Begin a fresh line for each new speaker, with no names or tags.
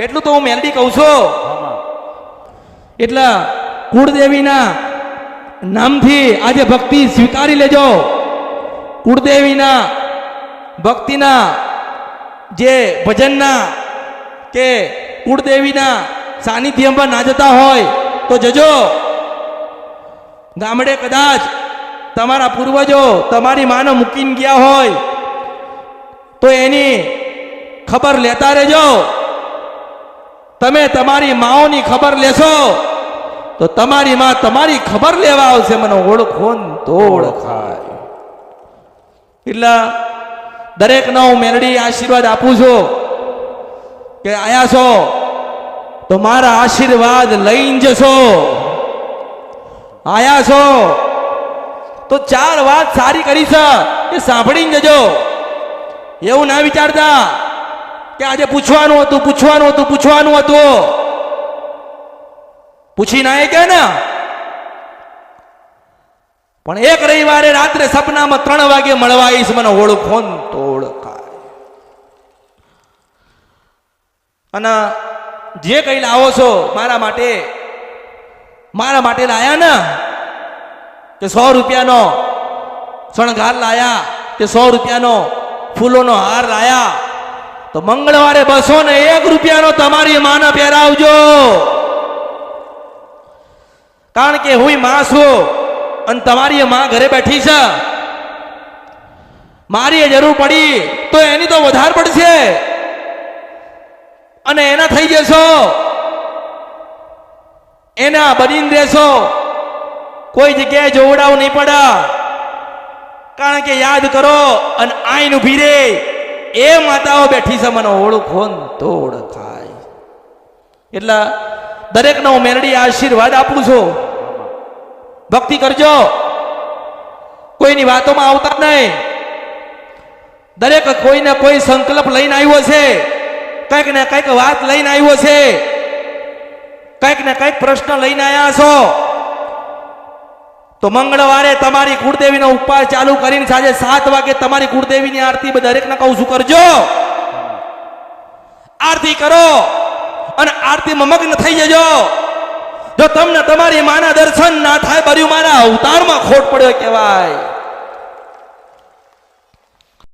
એટલું તો હું મેલડી કહું છું. એટલે કુળદેવીના નામથી આજે ભક્તિ સ્વીકારી લેજો. કુળદેવીના ભક્તિના જે ભજનના કે કુળદેવીના સાનિધ્યમાં ના જતા હોય તો જજો. ગામડે કદાચ તમારા પૂર્વજો તમારી માને મૂકીને ગયા હોય તો એની ખબર લેતા રહેજો. તમે તમારી માઓની ખબર લેશો તો તમારી માં તમારી ખબર લેવા આવશે. મને ઓળખો ને તો ઓળખાય. એટલે દરેકનો હું મેલડી આશીર્વાદ આપું છું કે આયા છો તો મારા આશીર્વાદ લઈને જશો. આયા છો તો ચાર વાત સારી કરી છે એ સાંભળીને જજો. એવું ના વિચારતા કે આજે પૂછવાનું હતું પૂછી ના કે ને. પણ એક રવિવારે રાત્રે સપનામાં 3 વાગે મળવા આવીશ. મને ઓળખો ને તો ઓળખાય. અને જે કઈ લાવો છો મારા માટે લાયા ને કે 100 રૂપિયાનો શણગાર લાયા કે 100 રૂપિયાનો ફૂલોનો હાર લાયા તો મંગળવારે 201 રૂપિયાનો તમારી માને પહેરાવજો. કારણ કે હું માં છું અને તમારી માં ઘરે બેઠી છે. મારી જરૂર પડી તો એની તો વધારે પડશે અને એના થઈ જશો, એના બનીને રહેશો. કોઈ જગ્યાએ જોવડાવ નહીં પડે. કારણ કે યાદ કરો અને આઈન ઉભી રે એ માતાઓ બેઠી છે. મને ઓળખો ને તો ઓળખાય. એટલે દરેકનો હું મેલડી આશીર્વાદ આપું છું. ભક્તિ કરજો. કોઈની વાતોમાં આવતા નહીં. દરેક કોઈને કોઈ સંકલ્પ લઈને આવ્યો છે. કંઈક ને કંઈક વાત લઈને આવ્યો છે. કંઈક ને કંઈક પ્રશ્ન લઈને આવ્યા છો તો મંગળવારે તમારી કુળદેવીનો ઉપવાસ ચાલુ કરીને સાંજે 7 વાગે તમારી કુળદેવીની આરતી દરેકને કહું છું કરજો. આરતી કરો અને આરતીમાં મગ્ન થઈ જજો. જો તમને તમારી માના દર્શન ના થાય બર્યું મારા અવતારમાં ખોટ પડ્યો કહેવાય.